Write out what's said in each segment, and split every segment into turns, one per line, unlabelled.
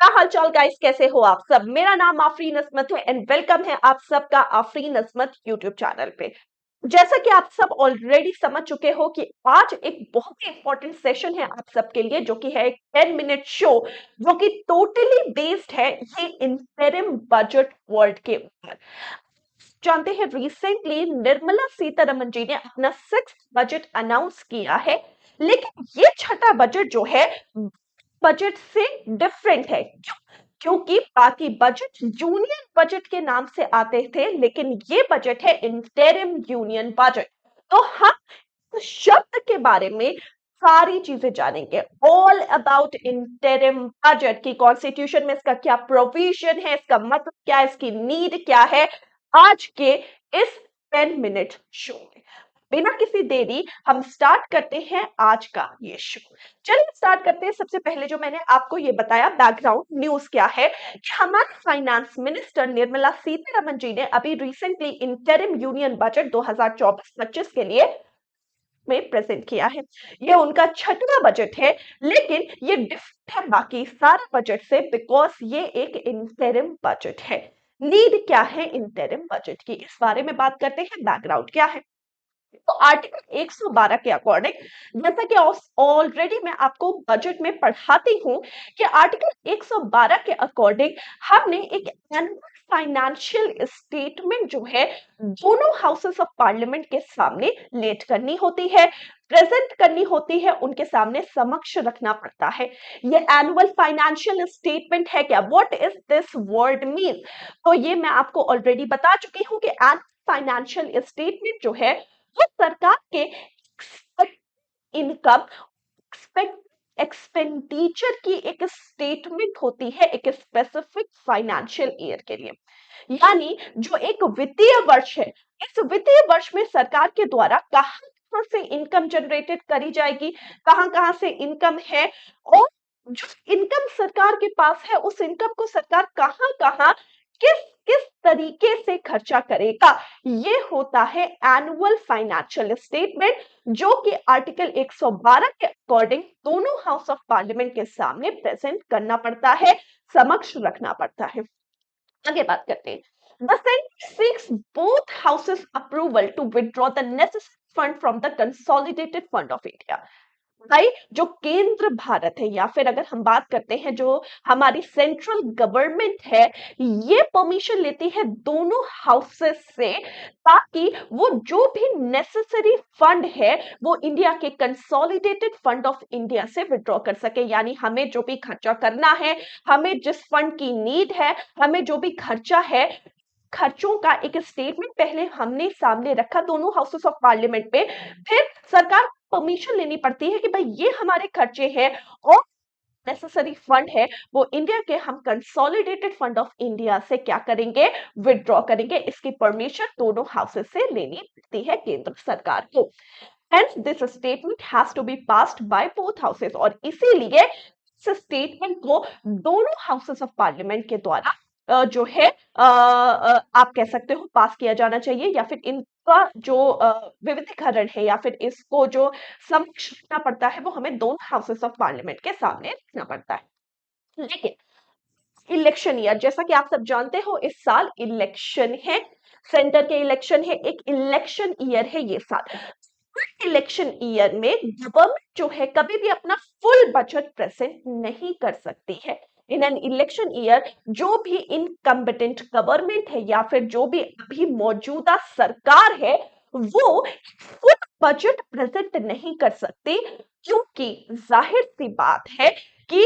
क्या हाल चाल गाइस, कैसे हो आप सब। मेरा नाम आफरीन अस्मत है एंड वेलकम है आप सबका आफरीन अस्मत यूट्यूब चैनल पे। जैसा कि आप सब ऑलरेडी समझ चुके हो कि आज एक बहुत ही इंपॉर्टेंट सेशन है आप सबके लिए, जो कि है एक 10 मिनट शो, जो कि टोटली बेस्ड है ये इंटरिम बजट वर्ल्ड के ऊपर। जानते हैं रिसेंटली निर्मला सीतारमन जी ने अपना 6th बजट अनाउंस किया है, लेकिन ये छठा बजट जो है बजट से डिफरेंट है। क्यों? क्योंकि बाकी बजट यूनियन बजट के नाम से आते थे, लेकिन ये बजट है इंटरिम यूनियन बजट। तो हम इस शब्द के बारे में सारी चीजें जानेंगे, ऑल अबाउट इंटरिम बजट की कॉन्स्टिट्यूशन में इसका क्या प्रोविजन है, इसका मतलब क्या है, इसकी नीड क्या है, आज के इस 10 मिनट शो में। बिना किसी देरी हम स्टार्ट करते हैं आज का ये शो। चलिए स्टार्ट करते हैं। सबसे पहले जो मैंने आपको ये बताया बैकग्राउंड न्यूज क्या है कि हमारे फाइनेंस मिनिस्टर निर्मला सीतारमन जी ने अभी रिसेंटली इंटरिम यूनियन बजट 2024-25 के लिए में प्रेजेंट किया है। ये उनका छठवां बजट है, लेकिन ये डिफरेंट है बाकी सारे बजट से बिकॉज ये एक इंटरिम बजट है। नीड क्या है इंटरिम बजट की, इस बारे में बात करते हैं। बैकग्राउंड क्या है, तो आर्टिकल 112 के अकॉर्डिंग, जैसा कि ऑलरेडी मैं आपको बजट में पढ़ाती हूं कि आर्टिकल 112 के अकॉर्डिंग हमने एक एनुअल फाइनेंशियल स्टेटमेंट जो है दोनों हाउसेस ऑफ पार्लियामेंट के सामने लेट करनी होती है, प्रेजेंट करनी होती है, उनके सामने समक्ष रखना पड़ता है। ये एनुअल फाइनेंशियल स्टेटमेंट है क्या, what is this word mean? तो ये मैं आपको ऑलरेडी बता चुकी हूं कि एनुअल फाइनेंशियल स्टेटमेंट जो है वो सरकार के इनकम, एक्सपेक्ट एक्सपेंडिचर की एक स्टेटमेंट होती है एक स्पेसिफिक फाइनेंशियल ईयर के लिए। यानी जो एक वित्तीय वर्ष है, इस वित्तीय वर्ष में सरकार के द्वारा कहां कहां से इनकम जनरेटेड करी जाएगी, कहां कहां से इनकम है, और जो इनकम सरकार के पास है उस इनकम को सरकार कहां कहां किस किस तरीके से खर्चा करेगा, ये होता है एनुअल फाइनेंशियल स्टेटमेंट, जो कि आर्टिकल 112 के अकॉर्डिंग दोनों हाउस ऑफ पार्लियामेंट के सामने प्रेजेंट करना पड़ता है, समक्ष रखना पड़ता है। आगे बात करते हैं। The Senate seeks both houses approval to withdraw the necessary fund from the Consolidated Fund of India। भाई जो केंद्र भारत है, या फिर अगर हम बात करते हैं जो हमारी सेंट्रल गवर्नमेंट है, ये परमिशन लेती है दोनों हाउसेस से, ताकि वो जो भी नेसेसरी फंड है वो इंडिया के कंसोलिडेटेड फंड ऑफ इंडिया से विड्रॉ कर सके। यानी हमें जो भी खर्चा करना है, हमें जिस फंड की नीड है, हमें जो भी खर्चा है, खर्चों का एक स्टेटमेंट पहले हमने सामने रखा दोनों हाउसेस ऑफ पार्लियामेंट पे, फिर सरकार परमिशन लेनी पड़ती है कि भाई ये हमारे खर्चे हैं और नेसेसरी फंड है वो इंडिया के हम कंसोलिडेटेड फंड ऑफ इंडिया से क्या करेंगे, विदड्रॉ करेंगे। इसकी परमिशन दोनों हाउसेस से लेनी पड़ती है केंद्र सरकार को। Hence, this statement has to be passed by both houses, और इसीलिए इस स्टेटमेंट को दोनों हाउसेस ऑफ पार्लियामेंट के द्वारा जो है आप कह सकते हो पास किया जाना चाहिए, या फिर इनका जो विविधीकरण है या फिर इसको जो समक्ष रखना पड़ता है वो हमें दोनों हाउसेस ऑफ पार्लियामेंट के सामने रखना पड़ता है। लेकिन इलेक्शन ईयर, जैसा कि आप सब जानते हो इस साल इलेक्शन है, सेंटर के इलेक्शन है, एक इलेक्शन ईयर है ये साल। इलेक्शन ईयर में गवर्नमेंट जो है कभी भी अपना फुल बजट प्रेजेंट नहीं कर सकती है। इन एन इलेक्शन ईयर जो भी इनकम्पिटेंट गवर्नमेंट है या फिर जो भी अभी मौजूदा सरकार है वो फुल बजट प्रेजेंट नहीं कर सकती, क्योंकि जाहिर सी बात है कि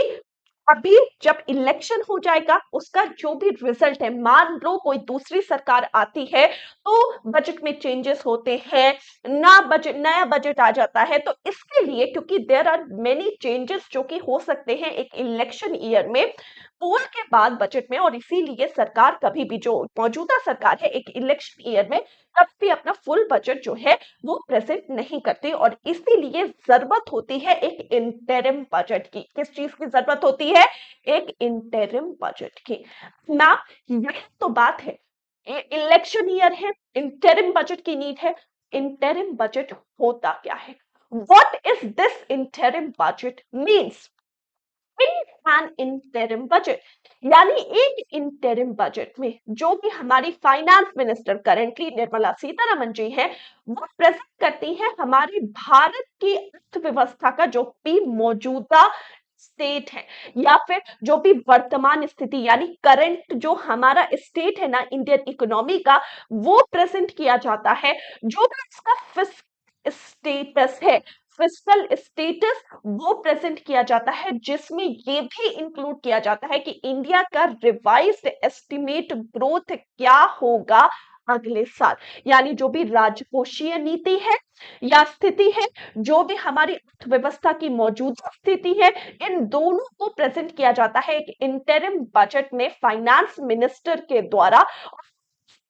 अभी जब इलेक्शन हो जाएगा उसका जो भी रिजल्ट है, मान लो कोई दूसरी सरकार आती है तो बजट में चेंजेस होते हैं, ना बजट नया बजट आ जाता है, तो इसके लिए क्योंकि देयर आर मेनी चेंजेस जो कि हो सकते हैं एक इलेक्शन ईयर में, पोल के बाद बजट में, और इसीलिए सरकार कभी भी जो मौजूदा सरकार है एक इलेक्शन ईयर में कभी भी अपना फुल बजट जो है वो प्रेजेंट नहीं करती, और इसीलिए जरूरत होती है एक इंटरिम बजट की। किस चीज की जरूरत होती है, एक इंटरिम बजट की ना। यही तो बात है, इलेक्शन ईयर है, इंटरिम बजट की नीड है। इंटरिम बजट होता क्या है, what is this interim budget means? An interim budget, यानी एक इंटरिम बजट में जो भी हमारी finance minister currently Nirmala Sitharaman ji है, वो प्रेजेंट करती है हमारे भारत की अर्थव्यवस्था का जो भी मौजूदा स्टेट है, या फिर जो भी वर्तमान स्थिति यानी करंट जो हमारा स्टेट है ना इंडियन इकोनॉमी का, वो प्रेजेंट किया जाता है। जो भी इसका स्टेटस है, फिस्कल स्टेटस, वो प्रेजेंट किया जाता है, जिसमें ये भी इंक्लूड किया जाता है कि इंडिया का रिवाइज्ड एस्टिमेट ग्रोथ क्या होगा अगले साल। यानी जो भी राजकोषीय नीति है या स्थिति है, जो भी हमारी अर्थव्यवस्था की मौजूदा स्थिति है, इन दोनों को प्रेजेंट किया जाता है एक इंटरिम बजट में फाइनेंस मिनिस्टर के द्वारा।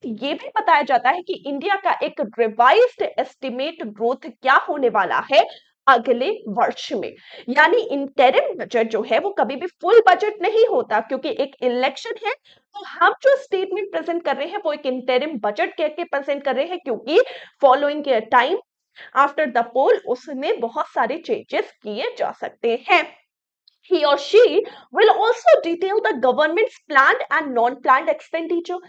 ये भी बताया जाता है कि इंडिया का एक रिवाइज्ड एस्टिमेट ग्रोथ क्या होने वाला है अगले वर्ष में। यानी इंटरिम बजट जो है वो कभी भी फुल बजट नहीं होता, क्योंकि एक इलेक्शन है, तो हम जो स्टेटमेंट प्रेजेंट कर रहे हैं वो एक इंटरिम बजट कह के प्रेजेंट कर रहे हैं, क्योंकि फॉलोइंग टाइम आफ्टर द पोल उसमें बहुत सारे चेंजेस किए जा सकते हैं। He or she will also detail the government's planned and non-planned expenditure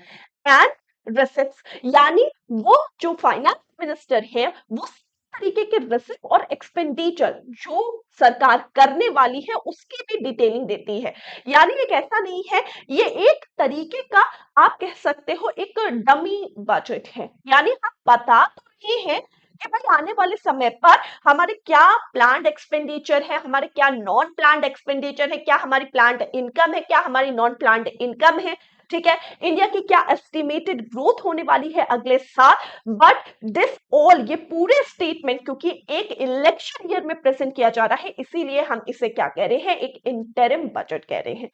and receipts, यानी वो जो फाइनेंस मिनिस्टर है वो तरीके के रिसिप्ट और एक्सपेंडिचर जो सरकार करने वाली है उसकी भी डिटेलिंग देती है। यानी एक ऐसा नहीं है, ये एक तरीके का आप कह सकते हो एक डमी बजट है, यानी हम बता तो रहे हैं कि भाई आने वाले समय पर हमारे क्या प्लान्ड एक्सपेंडिचर है, हमारे क्या नॉन प्लान्ड एक्सपेंडिचर है, क्या हमारी प्लान्ड इनकम है, क्या हमारी नॉन प्लान्ड इनकम है, ठीक है, इंडिया की क्या एस्टिमेटेड ग्रोथ होने वाली है अगले साल। बट दिस ऑल, ये पूरे स्टेटमेंट क्योंकि एक इलेक्शन ईयर में प्रेजेंट किया जा रहा है, इसीलिए हम इसे क्या कह रहे हैं, एक इंटरिम बजट कह रहे हैं।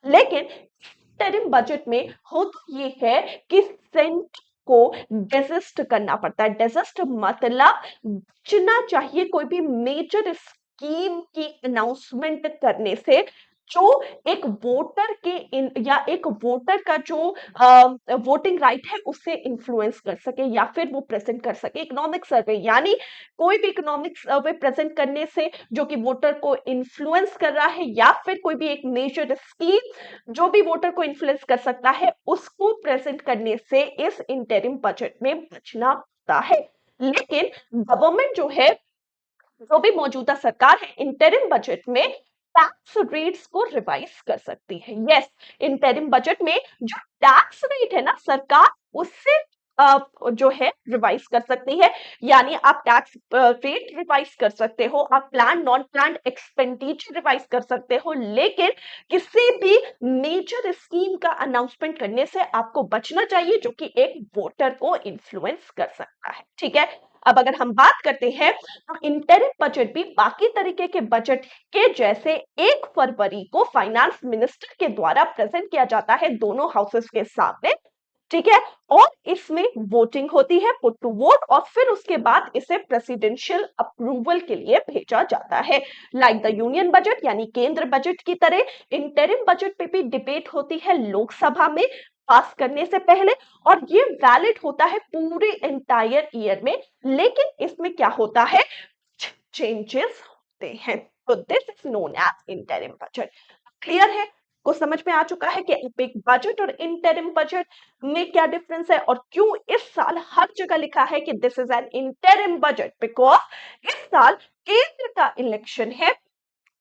लेकिन इंटरिम बजट में हो तो ये है कि सेंटर को डेजिस्ट करना पड़ता है। डेजिस्ट मतलब बचना चाहिए कोई भी मेजर स्कीम की अनाउंसमेंट करने से, जो एक वोटर के या एक वोटर का जो वोटिंग राइट है उससे इन्फ्लुएंस कर सके या फिर वो प्रेजेंट कर सके। इकोनॉमिक सर्वे, यानी कोई भी इकोनॉमिक सर्वे प्रेजेंट करने से जो कि वोटर को इन्फ्लुएंस कर रहा है, या फिर कोई भी एक मेजर स्कीम जो भी वोटर को इन्फ्लुएंस कर सकता है, उसको प्रेजेंट करने से इस इंटरिम बजट में बचना होता है। लेकिन गवर्नमेंट जो है, जो भी मौजूदा सरकार है, इंटरिम बजट में टैक्स रेट्स को रिवाइज कर सकती है। यस, इंटरिम बजट में जो टैक्स रेट है ना, सरकार उससे जो है रिवाइज कर सकती है। यानी आप टैक्स रेट रिवाइज कर सकते हो, आप plan non plan expenditure revise कर सकते हो, लेकिन किसी भी मेजर स्कीम का अनाउंसमेंट करने से आपको बचना चाहिए जो कि एक वोटर को इन्फ्लुएंस कर सकता है। ठीक है, अब अगर हम बात करते हैं तो इंटरिम बजट भी बाकी तरीके के बजट के जैसे 1 फरवरी को फाइनेंस मिनिस्टर के द्वारा प्रेजेंट किया जाता है दोनों हाउसेस के सामने। ठीक है, और इसमें वोटिंग होती है, पुट टू वोट, और फिर उसके बाद इसे प्रेसिडेंशियल अप्रूवल के लिए भेजा जाता है। लाइक द यूनियन बजट यानी केंद्र बजट की तरह इंटरिम बजट पे भी डिबेट होती है लोकसभा में पास करने से पहले, और ये वैलिड होता है पूरे एंटायर ईयर में। लेकिन इसमें क्या होता है, चेंजेस होते हैं। तो this is known as interim budget. Clear है, को समझ में आ चुका है कि एक बजट और इंटरिम बजट में क्या डिफरेंस है, और क्यों इस साल हर जगह लिखा है कि this is an interim budget, because इस साल केंद्र का इलेक्शन है,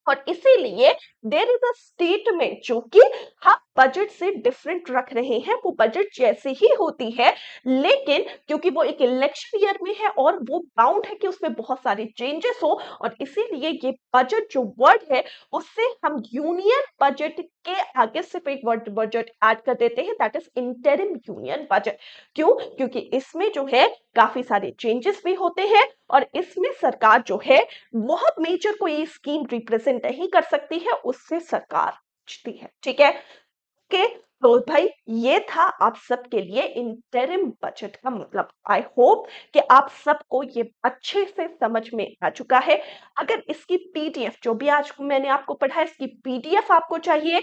और इसीलिए देयर इज अ स्टेटमेंट जो कि हम बजट से डिफरेंट रख रहे हैं। वो बजट जैसी ही होती है, लेकिन क्योंकि वो एक इलेक्शन ईयर में है और वो बाउंड है कि उसमें बहुत सारे चेंजेस हो, और इसीलिए ये बजट जो वर्ड है उससे हम यूनियन बजट के आगे सिर्फ एक वर्ड बजट ऐड कर देते हैं, that is interim union budget. क्यों, क्योंकि इसमें जो है काफी सारे चेंजेस भी होते हैं, और इसमें सरकार जो है बहुत मेजर कोई स्कीम रिप्रेजेंट नहीं कर सकती है, उससे सरकार बचती है। ठीक है, ओके, तो भाई ये था आप सबके लिए इंटरिम बजट का मतलब। आई होप कि आप सबको ये अच्छे से समझ में आ चुका है। अगर इसकी पीडीएफ जो भी आज मैंने आपको पढ़ा, इसकी पीडीएफ आपको चाहिए,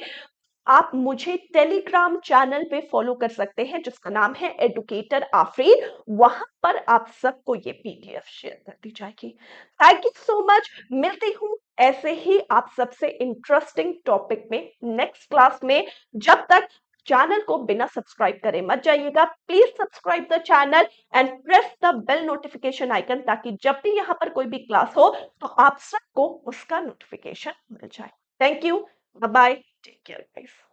आप मुझे टेलीग्राम चैनल पे फॉलो कर सकते हैं जिसका नाम है एडुकेटर आफरीन। वहां पर आप सबको ये पीडीएफ शेयर कर दी जाएगी। थैंक यू सो मच, मिलती हूँ ऐसे ही आप सबसे इंटरेस्टिंग टॉपिक में नेक्स्ट क्लास में। जब तक चैनल को बिना सब्सक्राइब करे मत जाइएगा। Please subscribe the channel and press the bell notification icon, ताकि जब भी यहाँ पर कोई भी क्लास हो तो आप सबको उसका नोटिफिकेशन मिल जाए। Thank you, bye bye, take care guys.